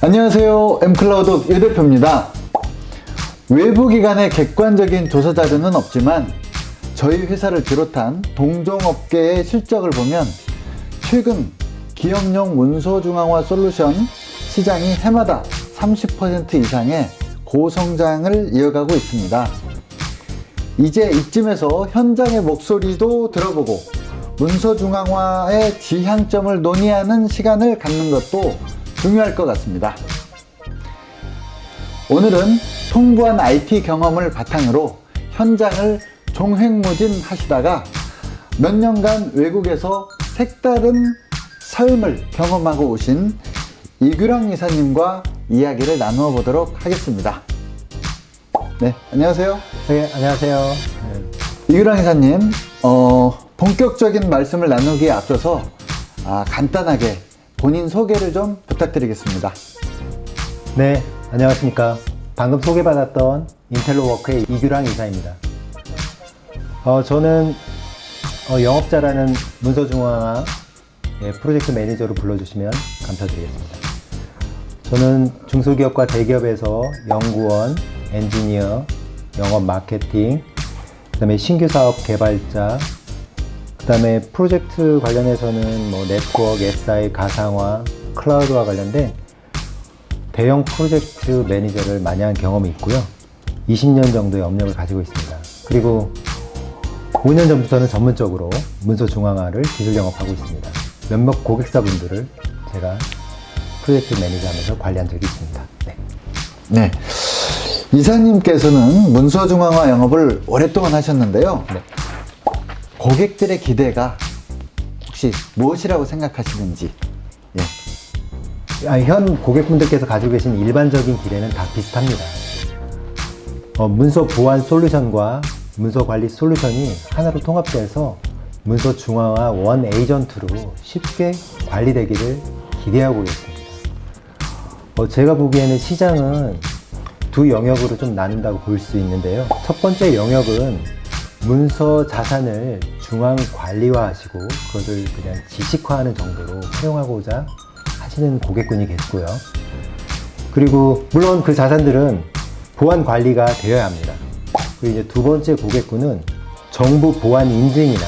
안녕하세요. M클라우드 유 대표입니다. 외부 기관의 객관적인 조사 자료는 없지만 저희 회사를 비롯한 동종업계의 실적을 보면 최근 기업용 문서 중앙화 솔루션 시장이 해마다 30% 이상의 고성장을 이어가고 있습니다. 이제 이쯤에서 현장의 목소리도 들어보고 문서 중앙화의 지향점을 논의하는 시간을 갖는 것도 중요할 것 같습니다. 오늘은 풍부한 IT 경험을 바탕으로 현장을 종횡무진 하시다가 몇 년간 외국에서 색다른 삶을 경험하고 오신 이규랑 이사님과 이야기를 나누어 보도록 하겠습니다. 네, 안녕하세요. 네, 안녕하세요. 이규랑 이사님, 본격적인 말씀을 나누기에 앞서서 간단하게 본인 소개를 좀 부탁드리겠습니다. 네, 안녕하십니까. 방금 소개받았던 인텔로워크의 이규랑 이사입니다. 저는 영업자라는 문서중앙화 프로젝트 매니저로 불러주시면 감사드리겠습니다. 저는 중소기업과 대기업에서 연구원, 엔지니어, 영업 마케팅, 그 다음에 신규 사업 개발자, 그 다음에 프로젝트 관련해서는 네트워크, SI, 가상화, 클라우드와 관련된 대형 프로젝트 매니저를 많이 한 경험이 있고요. 20년 정도의 업력을 가지고 있습니다. 그리고 5년 전부터는 전문적으로 문서 중앙화를 기술 영업하고 있습니다. 몇몇 고객사분들을 제가 프로젝트 매니저 하면서 관리한 적이 있습니다. 네. 이사님께서는 문서 중앙화 영업을 오랫동안 하셨는데요. 네. 고객들의 기대가 혹시 무엇이라고 생각하시는지? 현 고객분들께서 가지고 계신 일반적인 기대는 다 비슷합니다. 문서 보안 솔루션과 문서 관리 솔루션이 하나로 통합돼서 문서 중앙화 원 에이전트로 쉽게 관리되기를 기대하고 있습니다. 제가 보기에는 시장은 두 영역으로 좀 나눈다고 볼 수 있는데요. 첫 번째 영역은 문서 자산을 중앙 관리화하시고 그것을 그냥 지식화하는 정도로 활용하고자 하시는 고객군이겠고요. 그리고 물론 그 자산들은 보안 관리가 되어야 합니다. 그리고 이제 두 번째 고객군은 정부 보안 인증이나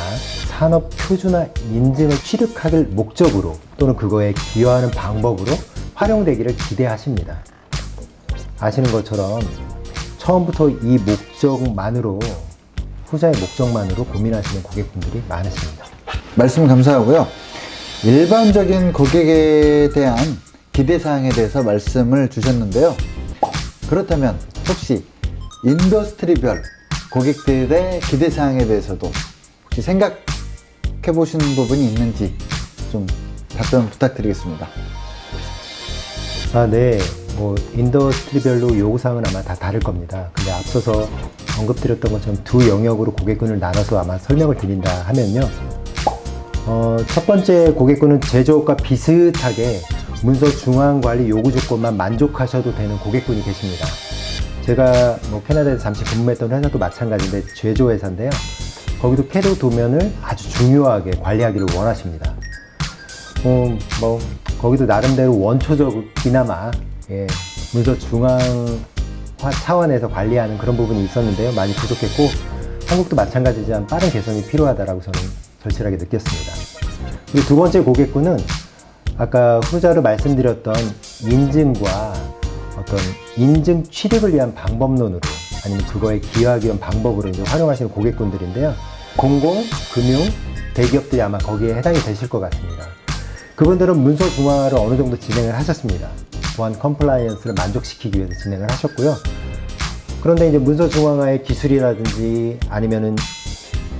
산업 표준화 인증을 취득하길 목적으로 또는 그거에 기여하는 방법으로 활용되기를 기대하십니다. 아시는 것처럼 처음부터 이 목적만으로 후자의 목적만으로 고민하시는 고객분들이 많으십니다. 말씀 감사하고요. 일반적인 고객에 대한 기대사항에 대해서 말씀을 주셨는데요. 그렇다면 혹시 인더스트리별 고객들의 기대사항에 대해서도 혹시 생각해 보시는 부분이 있는지 좀 답변 부탁드리겠습니다. 네. 인더스트리별로 요구사항은 아마 다 다를 겁니다. 근데 앞서서 언급드렸던 것처럼 두 영역으로 고객군을 나눠서 아마 설명을 드린다 하면요. 첫 번째 고객군은 제조업과 비슷하게 문서 중앙관리 요구 조건만 만족하셔도 되는 고객군이 계십니다. 제가 캐나다에서 잠시 근무했던 회사도 마찬가지인데 제조회사인데요. 거기도 캐드 도면을 아주 중요하게 관리하기를 원하십니다. 거기도 나름대로 원초적이나마 문서 중앙화 차원에서 관리하는 그런 부분이 있었는데요. 많이 부족했고 한국도 마찬가지지만 빠른 개선이 필요하다라고 저는 절실하게 느꼈습니다. 그리고 두 번째 고객군은 아까 후자로 말씀드렸던 인증과 어떤 인증 취득을 위한 방법론으로 아니면 그거에 기여하기 위한 방법으로 이제 활용하시는 고객군들인데요. 공공, 금융, 대기업들이 아마 거기에 해당이 되실 것 같습니다. 그분들은 문서 중앙화를 어느 정도 진행을 하셨습니다. 보안 컴플라이언스를 만족시키기 위해서 진행을 하셨고요. 그런데 이제 문서 중앙화의 기술이라든지 아니면은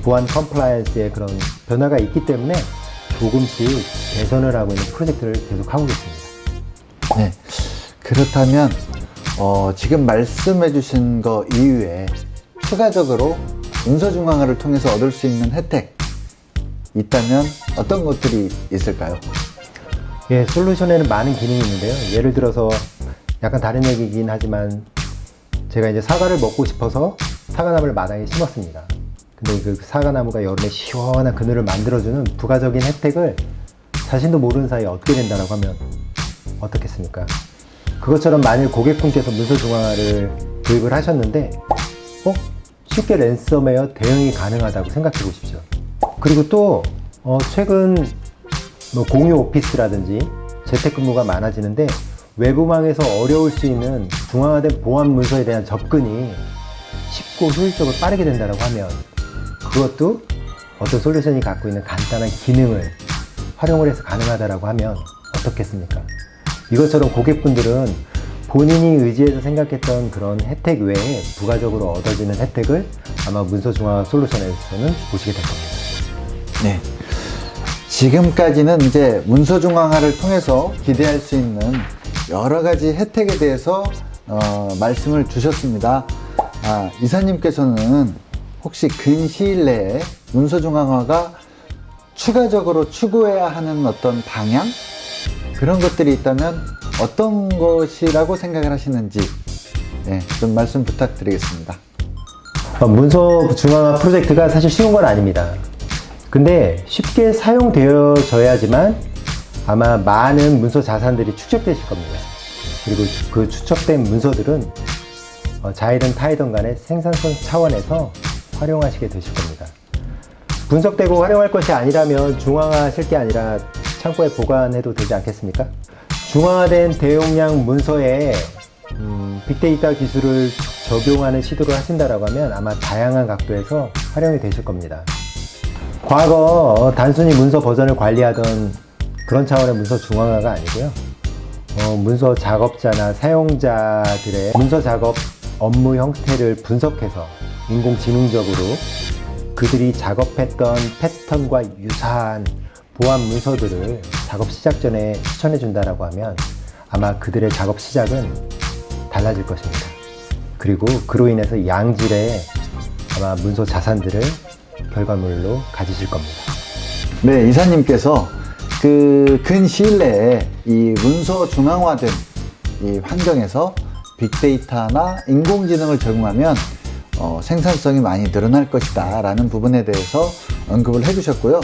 보안 컴플라이언스의 그런 변화가 있기 때문에 조금씩 개선을 하고 있는 프로젝트를 계속 하고 계십니다. 네. 그렇다면 지금 말씀해 주신 거 이외에 추가적으로 문서 중앙화를 통해서 얻을 수 있는 혜택 있다면 어떤 것들이 있을까요? 솔루션에는 많은 기능이 있는데요. 예를 들어서 약간 다른 얘기이긴 하지만 제가 이제 사과를 먹고 싶어서 사과나무를 마당에 심었습니다. 근데 그 사과나무가 여름에 시원한 그늘을 만들어주는 부가적인 혜택을 자신도 모르는 사이에 얻게 된다고 하면 어떻겠습니까? 그것처럼 만일 고객분께서 문서 중앙화를 도입을 하셨는데 쉽게 랜섬웨어 대응이 가능하다고 생각해 보십시오. 그리고 또 최근 뭐 공유 오피스라든지 재택근무가 많아지는데 외부망에서 어려울 수 있는 중앙화된 보안 문서에 대한 접근이 쉽고 효율적으로 빠르게 된다고 하면 그것도 어떤 솔루션이 갖고 있는 간단한 기능을 활용을 해서 가능하다고 하면 어떻겠습니까? 이것처럼 고객분들은 본인이 의지해서 생각했던 그런 혜택 외에 부가적으로 얻어지는 혜택을 아마 문서 중앙화 솔루션에서는 보시게 될 겁니다. 네. 지금까지는 이제 문서 중앙화를 통해서 기대할 수 있는 여러 가지 혜택에 대해서 말씀을 주셨습니다. 이사님께서는 혹시 근시일 내에 문서 중앙화가 추가적으로 추구해야 하는 어떤 방향? 그런 것들이 있다면 어떤 것이라고 생각을 하시는지 좀 말씀 부탁드리겠습니다. 문서 중앙화 프로젝트가 사실 쉬운 건 아닙니다. 근데 쉽게 사용되어져야지만 아마 많은 문서 자산들이 축적되실 겁니다. 그리고 그 축적된 문서들은 자이든 타이든 간의 생산성 차원에서 활용하시게 되실 겁니다. 분석되고 활용할 것이 아니라면 중앙화 하실 게 아니라 창고에 보관해도 되지 않겠습니까? 중앙화된 대용량 문서에 빅데이터 기술을 적용하는 시도를 하신다라고 하면 아마 다양한 각도에서 활용이 되실 겁니다. 과거 단순히 문서 버전을 관리하던 그런 차원의 문서 중앙화가 아니고요. 문서 작업자나 사용자들의 문서 작업 업무 형태를 분석해서 인공지능적으로 그들이 작업했던 패턴과 유사한 보안 문서들을 작업 시작 전에 추천해 준다라고 하면 아마 그들의 작업 시작은 달라질 것입니다. 그리고 그로 인해서 양질의 아마 문서 자산들을 결과물로 가지실 겁니다. 네, 이사님께서 그 근시일 내에 이 문서 중앙화된 이 환경에서 빅데이터나 인공지능을 적용하면 생산성이 많이 늘어날 것이다 라는 부분에 대해서 언급을 해주셨고요.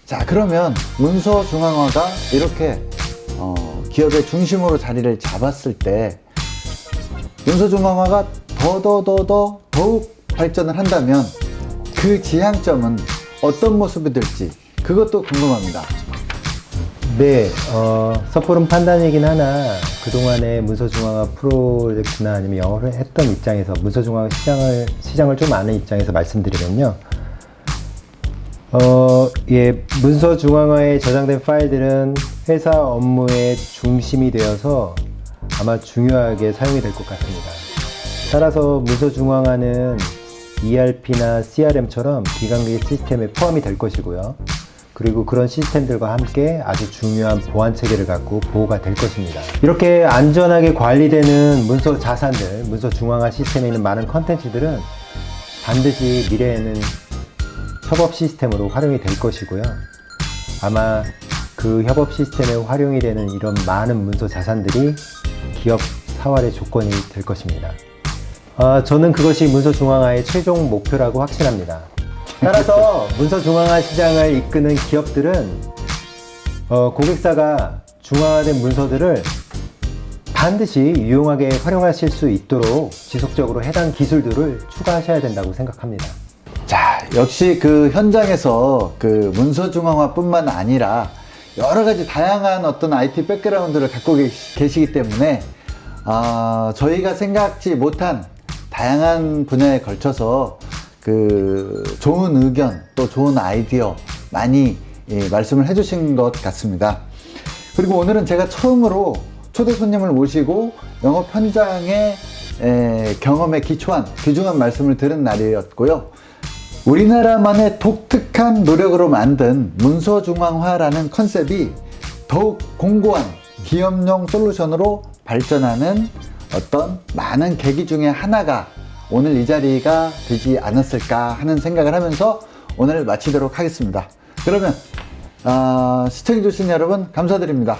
자, 그러면 문서 중앙화가 이렇게 기업의 중심으로 자리를 잡았을 때 문서 중앙화가 더욱 발전을 한다면 그 지향점은 어떤 모습이 될지 그것도 궁금합니다. 네, 섣부른 판단이긴 하나 그동안의 문서 중앙화 프로젝트나 아니면 영업을 했던 입장에서 문서 중앙화 시장을 좀 아는 입장에서 말씀드리면요. 문서 중앙화에 저장된 파일들은 회사 업무의 중심이 되어서 아마 중요하게 사용이 될 것 같습니다. 따라서 문서 중앙화는 ERP나 CRM처럼 기관계 시스템에 포함이 될 것이고요. 그리고 그런 시스템들과 함께 아주 중요한 보안 체계를 갖고 보호가 될 것입니다. 이렇게 안전하게 관리되는 문서 자산들, 문서 중앙화 시스템에 있는 많은 컨텐츠들은 반드시 미래에는 협업 시스템으로 활용이 될 것이고요. 아마 그 협업 시스템에 활용이 되는 이런 많은 문서 자산들이 기업 사활의 조건이 될 것입니다. 저는 그것이 문서 중앙화의 최종 목표라고 확신합니다. 따라서 문서 중앙화 시장을 이끄는 기업들은 고객사가 중앙화된 문서들을 반드시 유용하게 활용하실 수 있도록 지속적으로 해당 기술들을 추가하셔야 된다고 생각합니다. 자, 역시 그 현장에서 그 문서 중앙화뿐만 아니라 여러 가지 다양한 어떤 IT 백그라운드를 갖고 계시기 때문에 저희가 생각지 못한 다양한 분야에 걸쳐서 그 좋은 의견 또 좋은 아이디어 많이 말씀을 해주신 것 같습니다. 그리고 오늘은 제가 처음으로 초대 손님을 모시고 영업 현장의 경험에 기초한 귀중한 말씀을 들은 날이었고요. 우리나라만의 독특한 노력으로 만든 문서 중앙화라는 컨셉이 더욱 공고한 기업용 솔루션으로 발전하는 어떤 많은 계기 중에 하나가 오늘 이 자리가 되지 않았을까 하는 생각을 하면서 오늘 마치도록 하겠습니다. 그러면 시청해주신 여러분 감사드립니다.